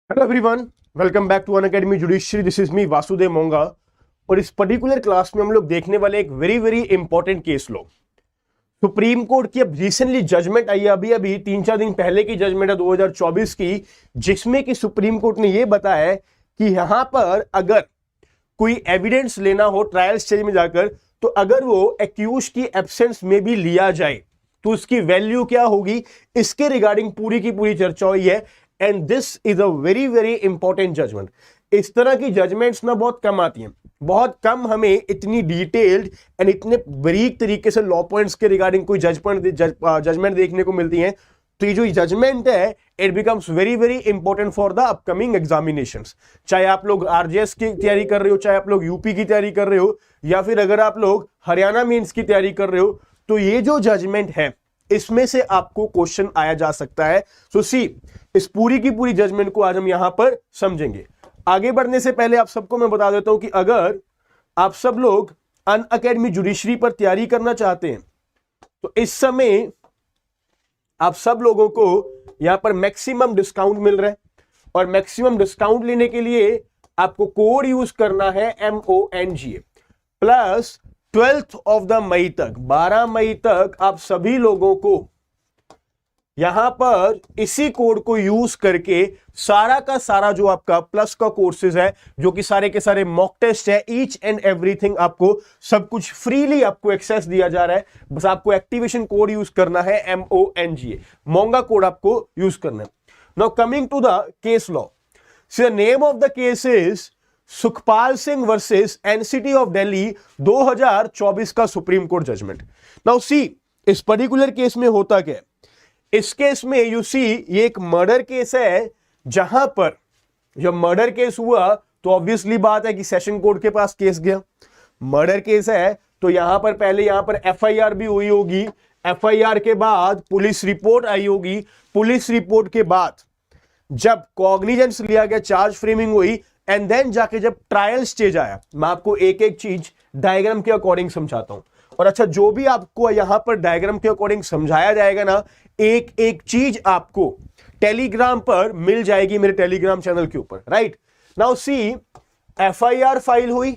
Hello everyone, welcome back to Unacademy judiciary. This is me Vasudev Monga. और इस particular class में हम लोग देखने वाले एक वेरी वेरी इंपॉर्टेंट केस लो। सुप्रीम कोर्ट की अब रिसेंटली जजमेंट आई है, अभी 3-4 दिन पहले की जजमेंट है 2024 की, जिसमें कि सुप्रीम कोर्ट ने यह बताया है कि यहां पर अगर कोई एविडेंस लेना हो ट्रायल स्टेज में जाकर, तो अगर वो एक्यूज की एब्सेंस में भी लिया जाए तो उसकी वैल्यू क्या होगी, इसके रिगार्डिंग पूरी की पूरी चर्चा हुई है। And this is a very very important judgment. इस तरह की जजमेंट्स ना बहुत कम आती हैं, बहुत कम हमें इतनी डिटेल्ड एंड इतने बारीक तरीके से लॉ पॉइंट्स के रिगार्डिंग कोई जजमेंट देखने को मिलती हैं। तो ये जो जजमेंट है it becomes very very important for the upcoming examinations. चाहे आप लोग आरजेएस की तैयारी कर रहे हो, चाहे आप लोग यूपी की तैयारी कर रहे हो, या फिर अगर आप लोग हरियाणा मेंस की तैयारी कर रहे हो, तो ये जो जजमेंट है इसमें से आपको क्वेश्चन आया जा सकता है। सो सी, इस पूरी की पूरी जजमेंट को आज हम यहां पर समझेंगे। आगे बढ़ने से पहले आप सबको मैं बता देता हूं कि अगर आप सब लोग अनअकैडमी जुडिशरी पर तैयारी करना चाहते हैं तो इस समय आप सब लोगों को यहां पर मैक्सिमम डिस्काउंट मिल रहा है। और मैक्सिमम डिस्काउंट लेने के लिए आपको कोड यूज करना है MONGA प्लस 12 मई तक, 12 मई तक आप सभी लोगों को यहां पर इसी कोड को यूज करके सारा का सारा जो आपका प्लस का कोर्सेज है, जो कि सारे के सारे मॉक टेस्ट है, ईच एंड एवरीथिंग आपको सब कुछ फ्रीली आपको एक्सेस दिया जा रहा है। बस आपको एक्टिवेशन कोड यूज करना है MONGA, मोंगा कोड आपको यूज करना है। Now coming to the case law, so the name of the case is Sukhpal Singh versus NCT of Delhi 2024 का supreme court judgment. Now see, इस पर्टिकुलर केस में होता क्या है, इस केस में यू सी ये एक मर्डर केस है, जहां पर जब मर्डर केस हुआ तो ऑब्वियसली बात है कि सेशन कोर्ट के पास केस गया। मर्डर केस है तो यहां पर पहले यहां पर FIR भी हुई होगी, FIR के बाद पुलिस रिपोर्ट आई होगी, पुलिस रिपोर्ट के बाद जब कॉग्निजेंस लिया गया, चार्ज फ्रेमिंग हुई, एंड देन जाके जब ट्रायल स्टेज आया। मैं आपको एक एक चीज डायग्राम के अकॉर्डिंग समझाता हूं। और अच्छा, जो भी आपको यहां पर डायग्राम के अकॉर्डिंग समझाया जाएगा ना, एक एक चीज आपको टेलीग्राम पर मिल जाएगी, मेरे टेलीग्राम चैनल के ऊपर। Right now see, FIR file हुई,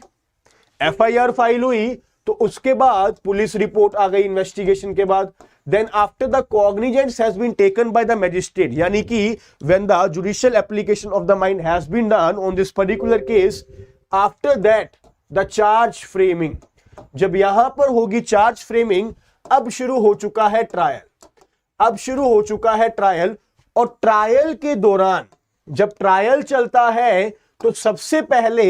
FIR फाइल हुई तो उसके बाद पुलिस रिपोर्ट आ गई इन्वेस्टिगेशन के बाद। Then after the cognizance has been taken by the magistrate, यानी कि when the judicial application of the mind has been done on this particular case, after that the charge framing, जब यहां पर होगी charge framing, अब शुरू हो चुका है ट्रायल, अब शुरू हो चुका है ट्रायल। और ट्रायल के दौरान जब ट्रायल चलता है तो सबसे पहले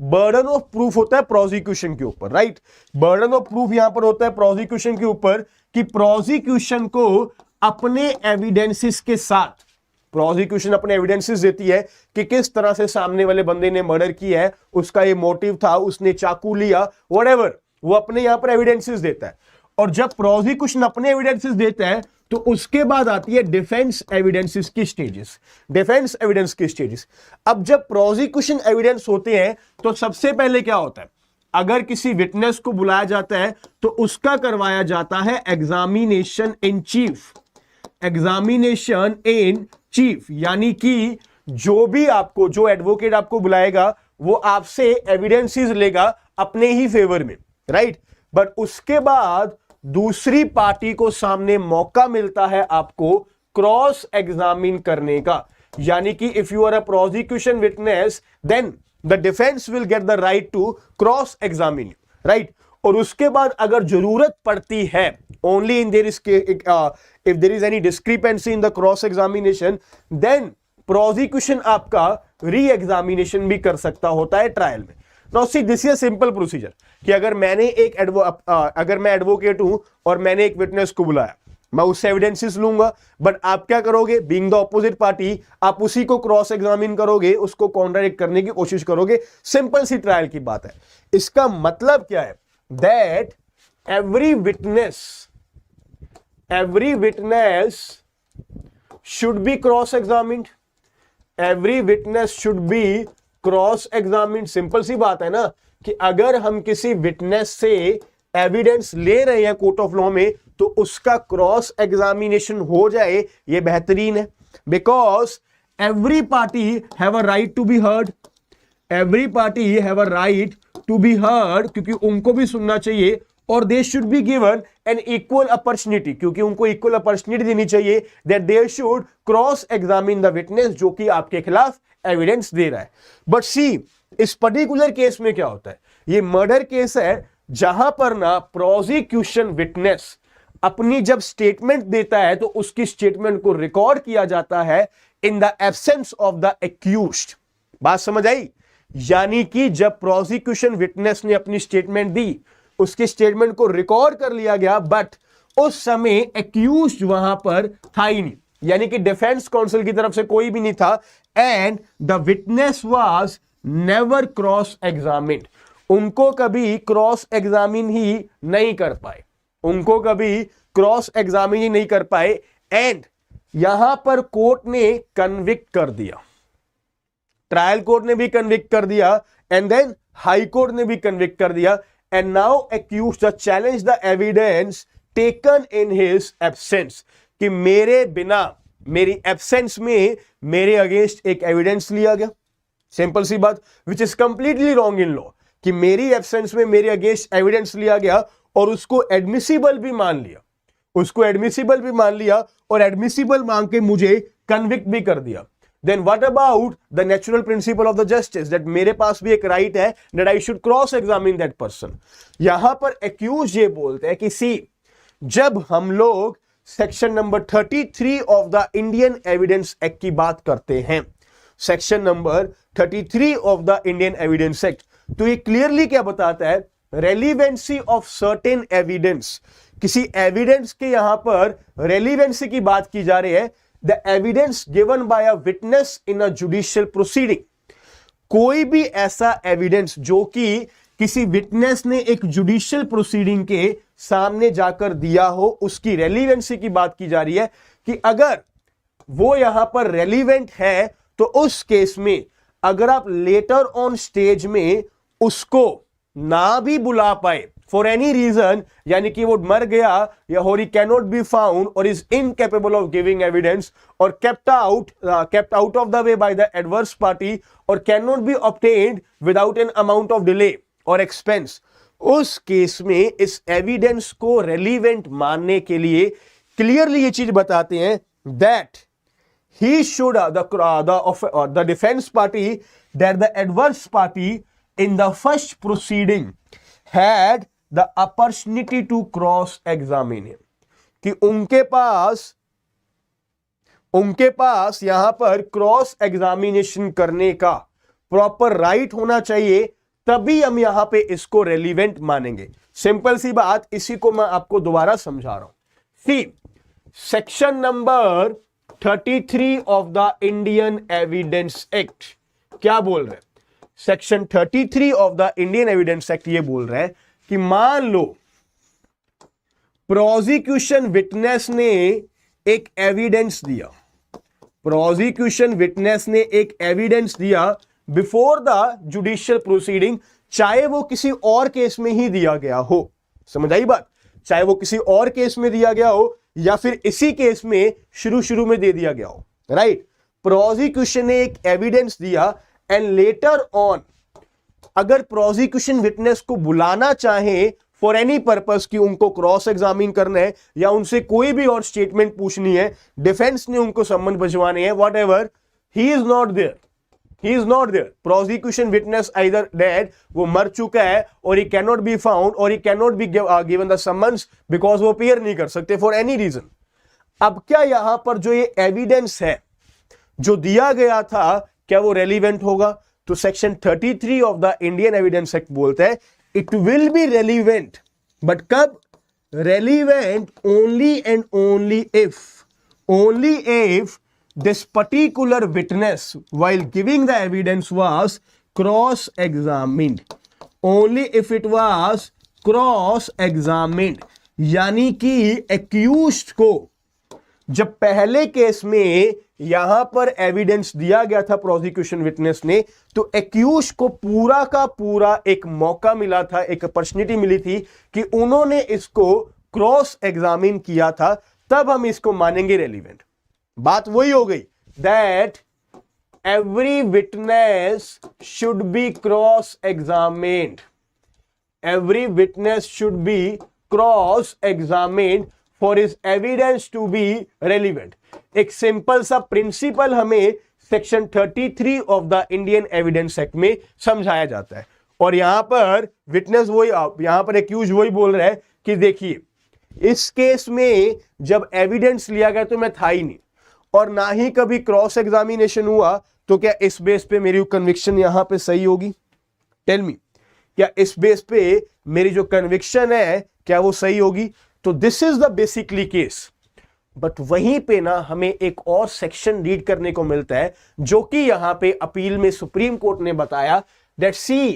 बर्डन ऑफ प्रूफ होता है प्रोसिक्यूशन के ऊपर। राइट, बर्डन ऑफ प्रूफ यहां पर होता है प्रोसिक्यूशन के ऊपर, कि प्रोसिक्यूशन को अपने एविडेंसेस के साथ, प्रोसिक्यूशन अपने एविडेंसेस देती है कि किस तरह से सामने वाले बंदे ने मर्डर किया है, उसका ये मोटिव था, उसने चाकू लिया, व्हाटएवर, वो अपने यहां पर एविडेंसेस देता है। और जब प्रोसिक्यूशन अपने एविडेंसेस देता है तो उसके बाद आती है डिफेंस एविडेंसेस की स्टेजेस, डिफेंस एविडेंस की स्टेजेस। अब जब प्रोसिक्यूशन एविडेंस होते हैं तो सबसे पहले क्या होता है, अगर किसी विटनेस को बुलाया जाता है तो उसका करवाया जाता है examination in chief, examination in chief, यानी कि जो भी आपको, जो एडवोकेट आपको बुलाएगा वो आपसे एविडेंसेस लेगा अपने ही फेवर में। राइट, बट उसके बाद दूसरी पार्टी को सामने मौका मिलता है आपको क्रॉस एग्जामिन करने का, यानी कि if you are a prosecution witness then the defence will get the right to cross examine. Right, और उसके बाद अगर जरूरत पड़ती है, only in there is if there is any discrepancy in the cross examination, then prosecution आपका re examination भी कर सकता होता है ट्रायल में। Now see, this is a simple procedure कि अगर मैंने एक अगर मैं एडवोकेट हूं और मैंने एक विटनेस को बुलाया, मैं उससे एविडेंसेस लूंगा, बट आप क्या करोगे, बीइंग द ऑपोजिट पार्टी, आप उसी को क्रॉस एग्जामिन करोगे, उसको कॉन्ट्राडिक्ट करने की कोशिश करोगे। सिंपल सी ट्रायल की बात है। इसका मतलब क्या है, that every witness should be cross examined, every witness should be cross examine. Simple सी बात है ना कि अगर हम किसी विटनेस से एविडेंस ले रहे हैं कोर्ट ऑफ लॉ में तो उसका क्रॉस एग्जामिनेशन हो जाए, ये बेहतरीन है। Because every party have a right to be heard, every party have a right to be heard, क्योंकि उनको भी सुनना चाहिए, और they should be given an equal opportunity, क्योंकि उनको इक्वल अपॉर्चुनिटी देनी चाहिए, that they should cross examine the witness जो कि आपके खिलाफ एविडेंस दे रहा है। बट सी, इस पर्टिकुलर केस में क्या होता है, ये मर्डर केस है जहां पर ना प्रोसिक्यूशन विटनेस अपनी जब स्टेटमेंट देता है तो उसकी स्टेटमेंट को रिकॉर्ड किया जाता है in the absence of the accused. बात समझ आई? यानी कि जब प्रोसिक्यूशन विटनेस ने अपनी स्टेटमेंट दी, उसकी स्टेटमेंट को रिकॉर्ड कर लिया गया, बट उस समय एक्यूज्ड वहां पर था ही नहीं, यानी कि डिफेंस काउंसिल की तरफ से कोई भी नहीं था, and the witness was never cross examined. उनको कभी क्रॉस एग्जामिन ही नहीं कर पाए, उनको कभी क्रॉस एग्जामिन ही नहीं कर पाए, एंड यहां पर कोर्ट ने कन्विक्ट कर दिया, ट्रायल कोर्ट ने भी कन्विक्ट कर दिया, एंड देन हाई कोर्ट ने भी कन्विक्ट कर दिया, and now accused the challenge the evidence taken in his absence, कि मेरे बिना, मेरी एब्सेंस में मेरे अगेंस्ट एक एविडेंस लिया गया। सिंपल सी बात, which is completely wrong in law, कि मेरी एब्सेंस में मेरे अगेंस्ट एविडेंस लिया गया और उसको एडमिसिबल भी मान लिया, उसको एडमिसिबल भी मान लिया, और एडमिसिबल मांग के मुझे कन्विक्ट भी कर दिया। Then what about the natural principle of the justice, that मेरे पास भी एक राइट है that I should cross examine that person। यहां पर एक्यूज ये बोलते हैं कि सी, जब हम लोग section number 33 of the Indian evidence act की बात करते हैं, section number 33 of the Indian evidence act, तो ये क्लियरली क्या बताता है, रेलिवेंसी ऑफ सर्टेन एविडेंस, किसी एविडेंस के यहां पर रेलिवेंसी की बात की जा रही है, the evidence given by a witness in a judicial proceeding। कोई भी ऐसा एविडेंस जो कि किसी विटनेस ने एक जुडिशियल प्रोसीडिंग के सामने जाकर दिया हो, उसकी रेलिवेंसी की बात की जा रही है, कि अगर वो यहां पर रेलिवेंट है तो उस केस में अगर आप लेटर ऑन स्टेज में उसको ना भी बुला पाए फॉर एनी रीजन, यानी कि वो मर गया या or he cannot be found or is incapable of giving evidence, or kept out of the way by the adverse party, or can not be obtained without an amount of delay or expense, उस case में इस evidence को relevant मानने के लिए clearly ये चीज बताते हैं that he should the defense party, that the adverse party in the first proceeding had the opportunity to cross examine him, कि उनके पास यहां पर क्रॉस एग्जामिनेशन करने का प्रॉपर राइट होना चाहिए, तभी हम यहां पे इसको रेलिवेंट मानेंगे। सिंपल सी बात, इसी को मैं आपको दोबारा समझा रहा हूं। See, section number 33 of the Indian evidence act क्या बोल रहे हैं, section 33 of the Indian evidence act ये बोल रहे हैं कि मान लो प्रोसिक्यूशन विटनेस ने एक एविडेंस दिया, प्रोसिक्यूशन विटनेस ने एक एविडेंस दिया बिफोर द जुडिशियल प्रोसीडिंग, चाहे वो किसी और केस में ही दिया गया हो, समझ आई बात, चाहे वो किसी और केस में दिया गया हो या फिर इसी केस में शुरू में दे दिया गया हो, राइट। प्रोसिक्यूशन ने एक एविडेंस दिया एंड लेटर ऑन अगर प्रोसिक्यूशन विटनेस को बुलाना चाहे फॉर एनी पर्पस कि उनको क्रॉस एग्जामिन करना है या उनसे कोई भी और स्टेटमेंट पूछनी है, डिफेंस ने उनको सम्मन भिजवाने हैं, whatever, he is not there, prosecution witness either dead, वो मर चुका है, or he can not be found, or he can not be given the summons because वो अपीयर नहीं कर सकते फॉर एनी रीजन। अब क्या यहां पर जो ये एविडेंस है जो दिया गया था, क्या वो रेलिवेंट होगा? तो section 33 of the Indian evidence act बोलता है it will be relevant, but कब? Relevant only and only if this particular witness while giving the evidence was cross examined, only if it was cross examined, यानी कि accused को जब पहले case में यहां पर एविडेंस दिया गया था प्रोसिक्यूशन विटनेस ने, तो एक्यूज को पूरा का पूरा एक मौका मिला था, एक अपॉर्चुनिटी मिली थी कि उन्होंने इसको क्रॉस एग्जामिन किया था, तब हम इसको मानेंगे रेलिवेंट। बात वही हो गई that every witness should be cross-examined. Every witness should be cross-examined for his evidence to be relevant. एक सिंपल सा प्रिंसिपल हमें section 33 of the Indian evidence act में समझाया जाता है। और यहां पर विटनेस वही, यहां पर एक्यूज वही बोल रहा है कि देखिए इस केस में जब एविडेंस लिया गया तो मैं था ही नहीं और ना ही कभी क्रॉस एग्जामिनेशन हुआ, तो क्या इस बेस पे मेरी कन्विक्शन यहां पे सही होगी? टेल मी, क्या इस बेस पे मेरी जो कन्विक्शन है क्या वो सही होगी? तो this is the basically case. But वहीं पे ना हमें एक और सेक्शन रीड करने को मिलता है जो कि यहां पे अपील में सुप्रीम कोर्ट ने बताया that see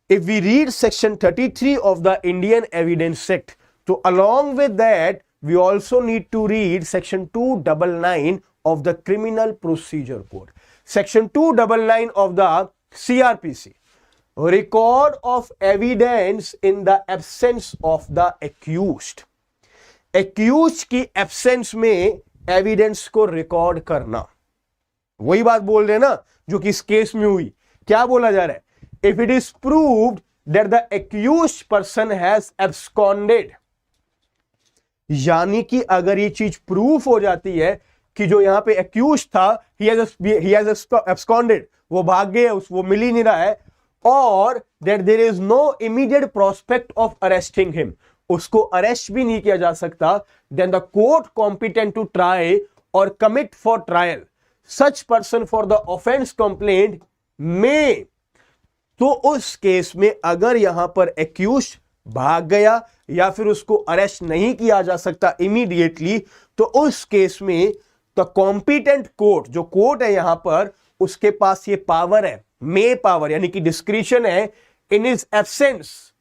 if we read section 33 of the Indian evidence act, तो along with that we also need to read section 299 of the criminal procedure code. Section 299 of the CRPC, record of evidence in the absence of the accused. accused की absence में evidence को record करना, वही बात बोल रहे हैं ना जो कि इस केस में हुई। क्या बोला जा रहा है? If it is proved that the accused person has absconded, यानी कि अगर ये चीज प्रूफ हो जाती है कि जो यहां पे एक्यूज था he has absconded, वो भाग गया, वो मिल ही नहीं रहा है, और that there is no immediate prospect of arresting him, उसको अरेस्ट भी नहीं किया जा सकता, then the court competent to try or commit for trial such person for the offense complaint may, तो उस केस में अगर यहां पर एक्यूज भाग गया या फिर उसको अरेस्ट नहीं किया जा सकता इमीडिएटली, तो उस केस में द कॉम्पिटेंट कोर्ट, जो कोर्ट है यहां पर, उसके पास ये पावर है, मे पावर यानी कि डिस्क्रिशन है इन हिज एब्सेंस,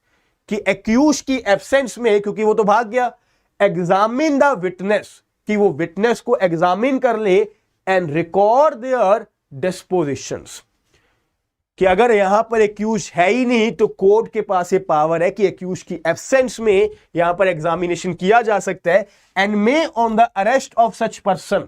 कि एक्यूज की एब्सेंस में, क्योंकि वो तो भाग गया, एग्जामिन द विटनेस, कि वो विटनेस को एग्जामिन कर ले एंड रिकॉर्ड देयर डिस्पोजिशंस, कि अगर यहां पर एक्यूज है ही नहीं तो कोर्ट के पास ये पावर है कि एक्यूज की एब्सेंस में यहां पर एग्जामिनेशन किया जा सकता है, and may on the arrest of such person,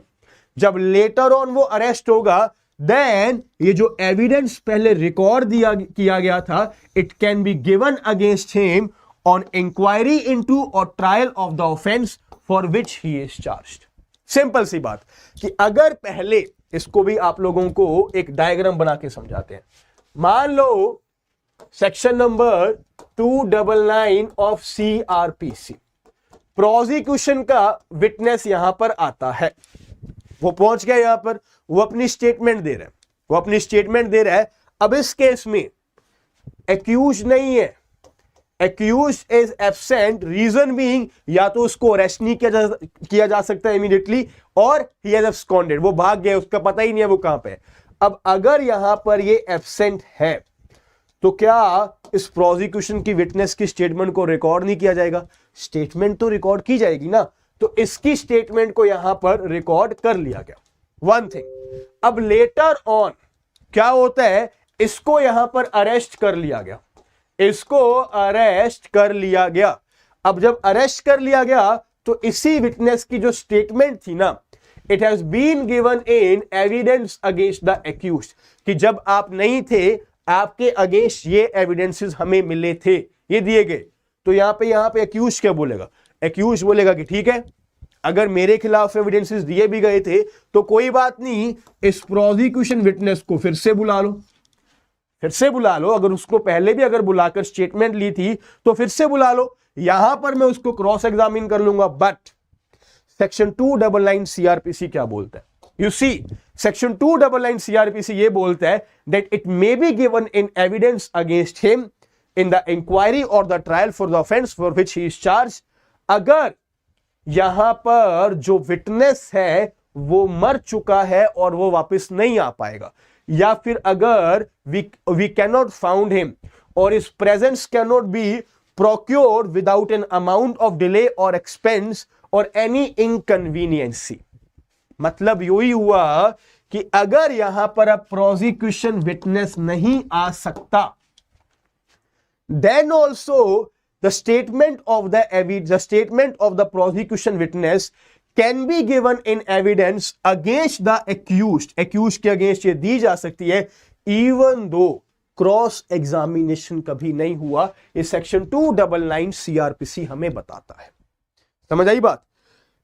जब लेटर ऑन वो अरेस्ट होगा, देन ये जो एविडेंस पहले रिकॉर्ड किया गया था, it can be given against him on inquiry into or trial of the offence for which he is charged. Simple सी बात कि अगर पहले, इसको भी आप लोगों को एक डायग्राम बना के समझाते हैं, मान लो section number 299 of CRPC, prosecution का विटनेस यहां पर आता है, वो पहुंच गया यहां पर, वो अपनी स्टेटमेंट दे रहा है, अब इस केस में एक्यूज नहीं है, accused is absent, reason being या तो उसको अरेस्ट नहीं किया जा सकता इमीडिएटली, और ही हैज एब्सकॉन्डेड, वो भाग गया, उसका पता ही नहीं है वो कहां पे है। अब अगर यहां पर ये एब्सेंट है तो क्या इस प्रोसिक्यूशन की विटनेस की स्टेटमेंट को रिकॉर्ड नहीं किया जाएगा? स्टेटमेंट तो रिकॉर्ड की जाएगी ना, तो इसकी स्टेटमेंट को यहां पर रिकॉर्ड कर लिया गया, वन थिंग। अब लेटर ऑन क्या होता है, इसको यहां पर अरेस्ट कर लिया गया, अब जब अरेस्ट कर लिया गया तो इसी विटनेस की जो स्टेटमेंट थी ना, it has been given in evidence against the accused, कि जब आप नहीं थे आपके अगेंस्ट ये एविडेंसेस हमें मिले थे, ये दिए गए, तो यहां पे एक्यूज क्या बोलेगा? एक्यूज बोलेगा कि ठीक है, अगर मेरे खिलाफ एविडेंसेस दिए भी गए थे तो कोई बात नहीं, इस प्रोसिक्यूशन विटनेस को फिर से बुला लो, अगर उसको पहले भी अगर बुलाकर स्टेटमेंट ली थी तो फिर से बुला लो, यहां पर मैं उसको क्रॉस एग्जामिन कर लूंगा। बट सेक्शन 299 CRPC क्या बोलता है? यू सी, सेक्शन 299 CRPC ये बोलता है that it may be given in evidence against him in the inquiry or the trial for the offence for which he is charged, अगर यहां पर जो विटनेस है वो मर चुका है और वो वापस नहीं आ पाएगा, या फिर अगर वी कैनॉट फाउंड हिम और his presence cannot be procured without an amount of delay or expense और एनी इनकन्वीनियंसी। मतलब यही हुआ कि अगर यहां पर अब प्रोसिक्यूशन विटनेस नहीं आ सकता, then also the statement of the prosecution witness can be given in evidence against the accused के अगेंस्ट ये दी जा सकती है इवन दो क्रॉस एग्जामिनेशन कभी नहीं हुआ। ये सेक्शन 299 सीआरपीसी हमें बताता है। समझ आई बात?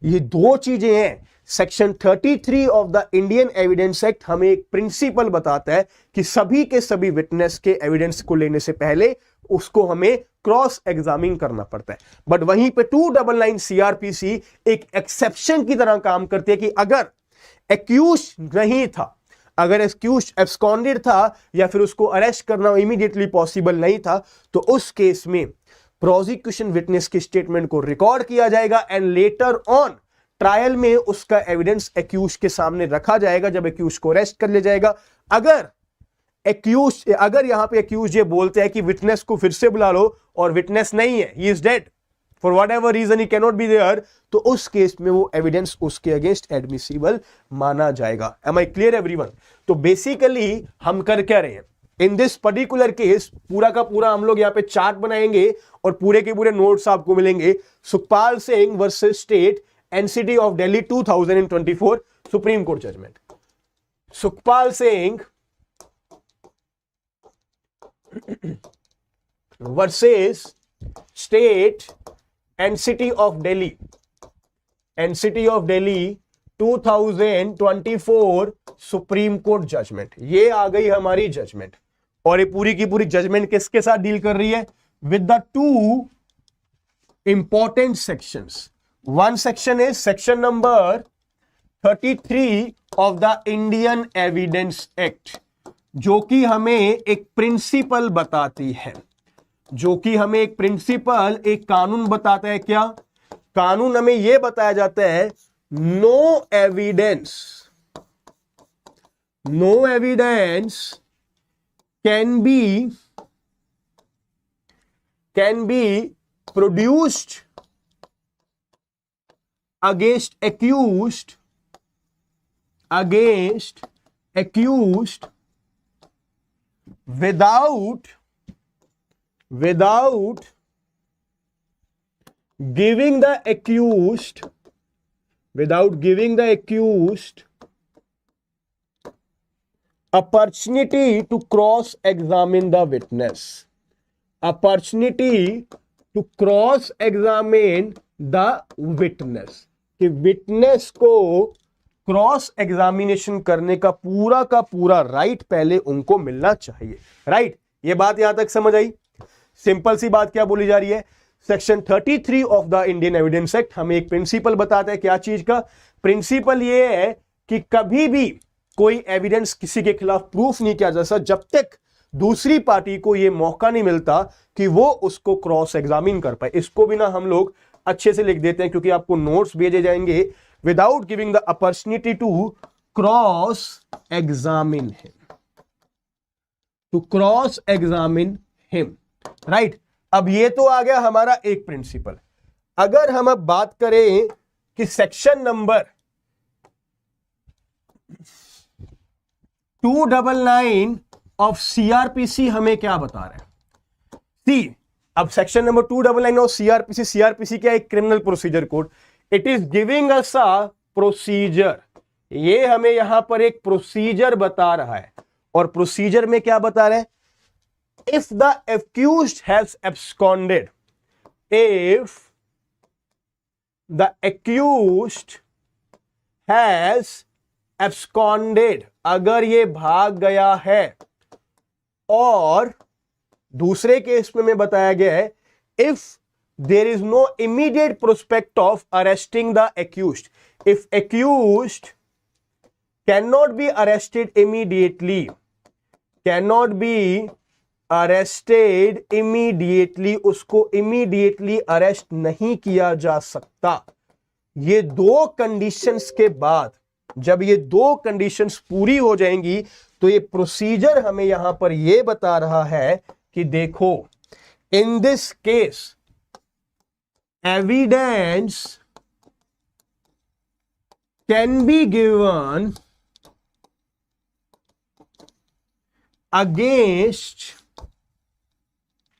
ये दो चीजें हैं। Section 33 of the Indian evidence act हमें एक प्रिंसिपल बताता है कि सभी के सभी विटनेस के एविडेंस को लेने से पहले उसको हमें क्रॉस एग्जामिन करना पड़ता है। बट वहीं पे 299 सीआरपीसी एक एक्सेप्शन की तरह काम करती है कि अगर एक्यूज नहीं था, अगर एक्यूज एब्सकॉन्डेड था या फिर उसको अरेस्ट करना इमीडिएटली पॉसिबल नहीं था, तो उस केस में प्रोसिक्यूशन विटनेस की स्टेटमेंट को रिकॉर्ड किया जाएगा एंड लेटर ऑन ट्रायल में उसका एविडेंस एक्यूज के सामने रखा जाएगा जब एक्यूज को अरेस्ट कर लिया जाएगा। अगर यहां पे एक्यूज ये बोलते हैं कि विटनेस को फिर से बुला लो और विटनेस नहीं है, he is dead for whatever reason, he can not be there, तो उस केस में वो एविडेंस उसके अगेंस्ट एडमिसिबल माना जाएगा। Am I clear everyone? तो बेसिकली हम कर क्या रहे हैं इन दिस पर्टिकुलर केस, पूरा का पूरा हम लोग यहां पे चार्ट बनाएंगे और पूरे के पूरे नोट्स आपको मिलेंगे। Sukhpal Singh versus state NCT of Delhi 2024 supreme court judgment. Sukhpal Singh versus state NCT of Delhi 2024 supreme court judgment. ये आ गई हमारी जजमेंट और ये पूरी की पूरी जजमेंट किसके साथ डील कर रही है? With the two important sections. One section is section number 33 of the Indian evidence act, जो कि हमें एक प्रिंसिपल बताती है, एक कानून बताता है। क्या कानून? हमें यह बताया जाता है no evidence can be produced against accused without giving the accused opportunity to cross examine the witness, कि विटनेस को क्रॉस एग्जामिनेशन करने का पूरा राइट पहले उनको मिलना चाहिए। राइट? ये बात यहां तक समझ आई? सिंपल सी बात क्या बोली जा रही है? Section 33 of the Indian evidence act हमें एक प्रिंसिपल बताता है। क्या चीज का प्रिंसिपल? ये है कि कभी भी कोई एविडेंस किसी के खिलाफ प्रूफ नहीं किया जा सकता जब तक दूसरी पार्टी को यह मौका नहीं मिलता कि वो उसको क्रॉस एग्जामिन कर पाए। इसको भी ना हम लोग अच्छे से लिख देते हैं क्योंकि आपको नोट्स भेजे जाएंगे। Without giving the opportunity to cross examine him, right? अब ये तो आ गया हमारा एक प्रिंसिपल। अगर हम अब बात करें कि सेक्शन नंबर 299 ऑफ सीआरपीसी हमें क्या बता रहा है? सी, अब सेक्शन नंबर 299 ऑफ सीआरपीसी क्या है? Criminal procedure code. It is giving us a procedure. ये हमें यहां पर एक प्रोसीजर बता रहा है और प्रोसीजर में क्या बता रहे हैं? If the accused has absconded, if the accused has absconded, अगर ये भाग गया है, और दूसरे केस में बताया गया है if there is no immediate prospect of arresting the accused, if accused can not be arrested immediately, उसको इमीडिएटली अरेस्ट नहीं किया जा सकता। ये दो कंडीशंस के बाद, जब ये दो कंडीशंस पूरी हो जाएंगी, तो ये प्रोसीजर हमें यहां पर ये बता रहा है कि देखो, in this case evidence can be given against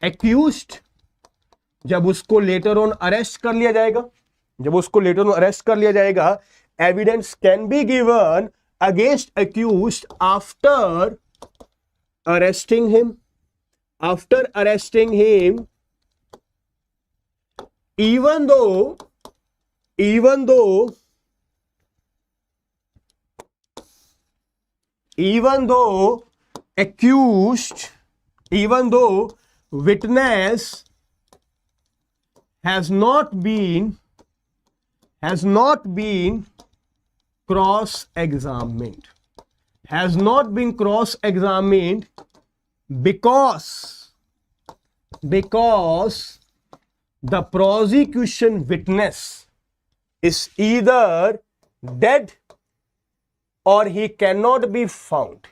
accused, जब उसको लेटर ऑन अरेस्ट कर लिया जाएगा, जब उसको लेटर ऑन अरेस्ट कर लिया जाएगा, evidence can be given against accused after arresting him, even though witness has not been cross-examined, because the prosecution witness is either dead or he cannot be found,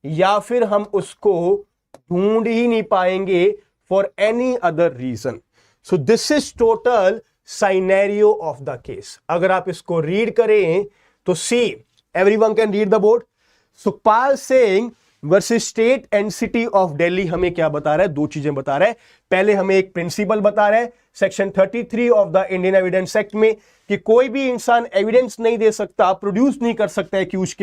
या फिर हम उसको ढूंढ ही नहीं पाएंगे for any other reason. So this is total scenario of the case. अगर आप इसको रीड करें तो see, everyone can read the board. Sukhpal Singh versus state and city of Delhi हमें क्या बता रहा है? दो चीजें बता रहा है। पहले हमें एक प्रिंसिपल बता रहा है section 33 of the Indian evidence act में कि कोई भी इंसान एविडेंस नहीं दे सकता, प्रोड्यूस नहीं कर सकता अक्यूज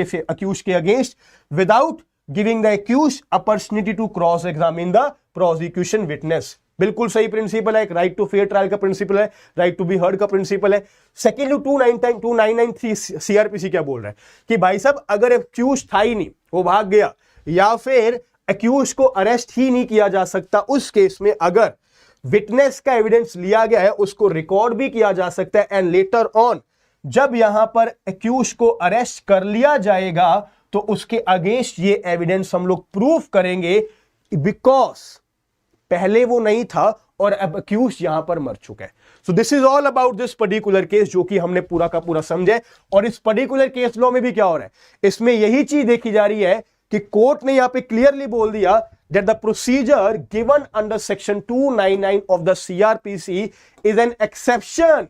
के against without giving the accused opportunity to cross examine the prosecution witness. बिल्कुल सही प्रिंसिपल है, एक राइट टू फेयर ट्रायल का प्रिंसिपल है, राइट टू बी हर्ड का प्रिंसिपल है। सेकेंड 2993 सीआरपीसी क्या बोल रहा है कि भाई साहब अगर अक्यूज था ही नहीं, वो भाग गया, या फिर अक्यूज को अरेस्ट ही नहीं किया जा सकता, उस केस में अगर विटनेस का एविडेंस लिया गया है उसको रिकॉर्ड भी किया जा सकता है, एंड लेटर ऑन जब यहां पर अक्यूज को अरेस्ट कर लिया जाएगा तो उसके अगेंस्ट ये एविडेंस हम लोग प्रूफ करेंगे बिकॉज पहले वो नहीं था और अब अक्यूज यहां पर मर चुका है। सो this is all about this particular case जो कि हमने पूरा का पूरा समझा है। और इस पर्टिकुलर केस लॉ में भी क्या हो रहा है, इसमें यही चीज देखी जा रही है कि कोर्ट ने यहां पे क्लियरली बोल दिया that the procedure given under section 299 of the CRPC is an exception.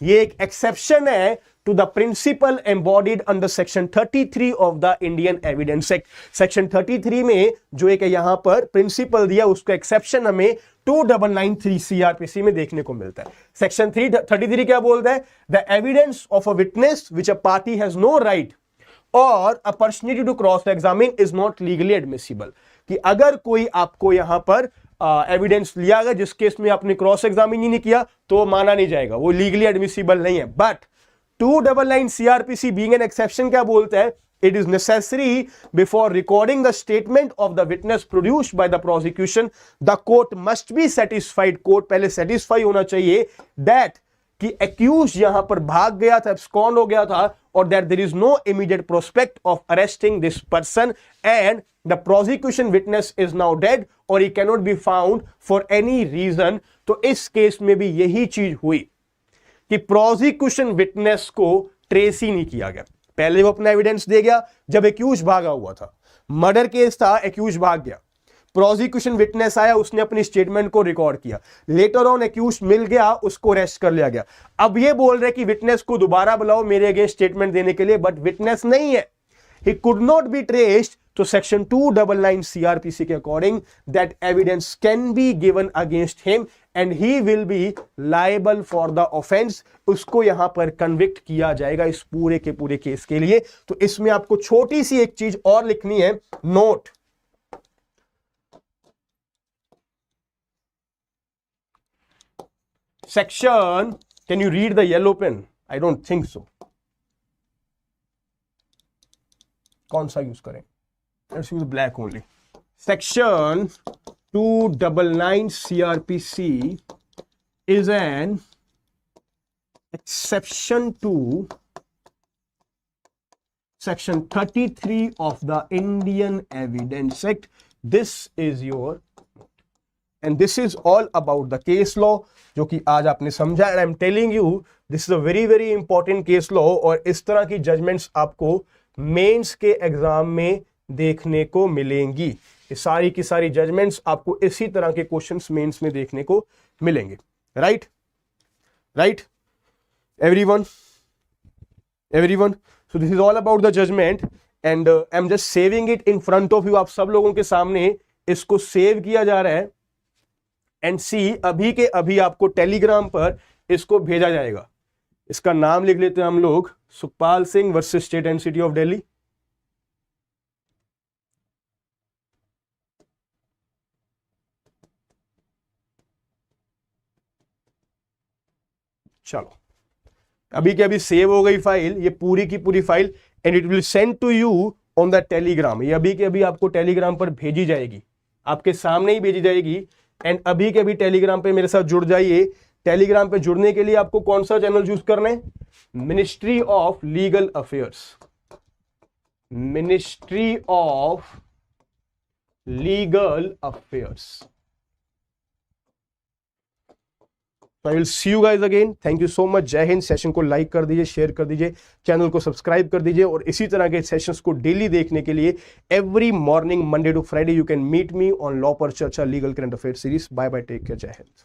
ये एक exception है to the principle embodied under section 33 of the Indian Evidence Act. section 33 में जो एक यहां पर principle दिया उसका exception हमें 2993 CRPC में देखने को मिलता है। section 33 क्या बोलता है? The evidence of a witness which a party has no right और opportunity to cross examine is not legally admissible. कि अगर कोई आपको यहां पर एविडेंस लिया गया जिस केस में आपने क्रॉस एग्जामिन ही नहीं किया तो माना नहीं जाएगा, वो लीगली एडमिसिबल नहीं है। But 299 CrPC being an exception क्या बोलता है? It is necessary before recording the statement of the witness produced by the prosecution the court must be satisfied, court पहले सेटिस्फाई होना चाहिए दैट कि एक्यूज यहां पर भाग गया था, एब्सकॉन्ड हो गया था, और that there is no immediate prospect of arresting this person and the prosecution witness is now dead or he cannot be found for any reason। तो इस केस में भी यही चीज हुई कि प्रोसिक्यूशन विटनेस को ट्रेस ही नहीं किया गया। पहले वो अपना एविडेंस दे गया जब एक्यूज भागा हुआ था, मर्डर केस था, एक्यूज भाग गया, प्रोसिक्यूशन विटनेस आया, उसने अपनी स्टेटमेंट को रिकॉर्ड किया, लेटर ऑन एक्यूज मिल गया, उसको अरेस्ट कर लिया गया। अब ये बोल रहे कि विटनेस को दोबारा बुलाओ मेरे अगेंस्ट स्टेटमेंट देने के लिए, बट विटनेस नहीं है, he could not be traced। तो सेक्शन 299 सीआरपीसी के according that evidence can be given against him and he will be liable for the offence. उसको यहां पर कन्विक्ट किया जाएगा इस पूरे के पूरे केस के लिए। तो इसमें आपको छोटी सी एक चीज और लिखनी है, note section, can you read the yellow pen? I don't think so. कौन सा यूज करें? Let's use black only. Section 299 CRPC is an exception to section 33 of the Indian Evidence Act. This is your, and this is all about the case law जो कि आज आपने समझा। and I'm telling you this is a very very important case law। और इस तरह की judgements आपको मेंस के एग्जाम में देखने को मिलेंगी। ये सारी की सारी जजमेंट्स आपको इसी तरह के क्वेश्चंस मेंस में देखने को मिलेंगे। Right everyone so this is all about the judgment and I am just saving it in front of you. आप सब लोगों के सामने इसको सेव किया जा रहा है एंड सी अभी के अभी आपको टेलीग्राम पर इसको भेजा जाएगा। इसका नाम लिख लेते हैं हम लोग, Sukhpal Singh versus state and city of Delhi. चलो, अभी के अभी सेव हो गई फाइल, ये पूरी की पूरी file, and it will send to you on the Telegram. ये अभी के अभी आपको टेलीग्राम पर भेजी जाएगी, आपके सामने ही भेजी जाएगी। एंड अभी के अभी टेलीग्राम पे मेरे साथ जुड़ जाइए। टेलीग्राम पे जुड़ने के लिए आपको कौन सा चैनल यूज करना है? Ministry of legal affairs, ministry of legal affairs. I will see you guys again, thank you so much, जय हिंद। सेशन को लाइक कर दीजिए, शेयर कर दीजिए, चैनल को सब्सक्राइब कर दीजिए, और इसी तरह के सेशंस को डेली देखने के लिए every morning Monday to Friday you can meet me on law पर चर्चा legal current affair series. Bye bye, take care, Jai Hind.